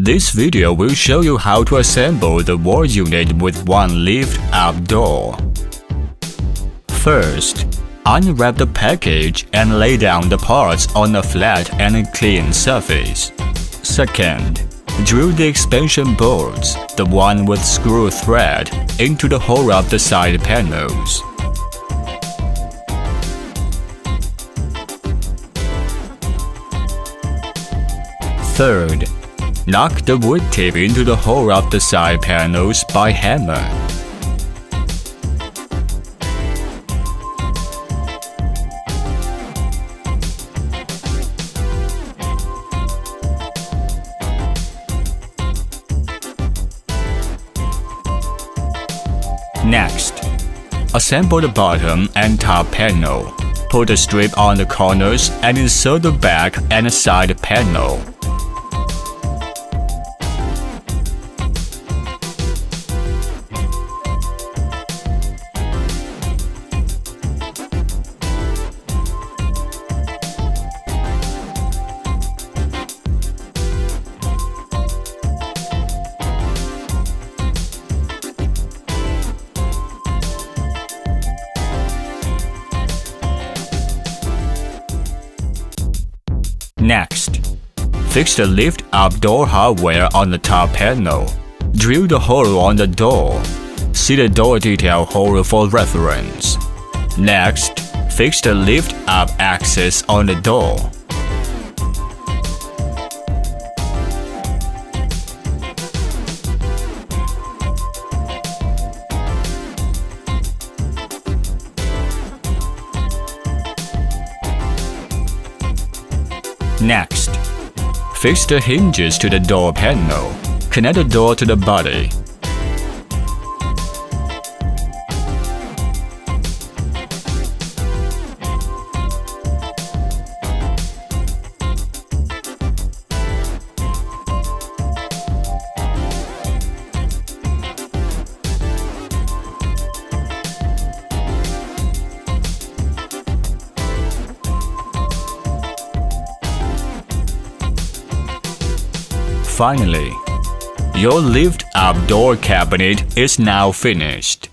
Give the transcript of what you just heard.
This video will show you how to assemble the wall unit with one lift-up door. First, unwrap the package and lay down the parts on a flat and clean surface. Second, drill the expansion bolts, the one with screw thread, into the hole of the side panels. Third, knock the wood tip into the hole of the side panels by hammer. Next, assemble the bottom and top panel. Put a strip on the corners and insert the back and side panel. Next, fix the lift-up door hardware on the top panel. Drill the hole on the door. See the door detail hole for reference. Next, fix the lift-up axis on the door. Next, fix the hinges to the door panel. Connect the door to the body. Finally, your lift-up door cabinet is now finished.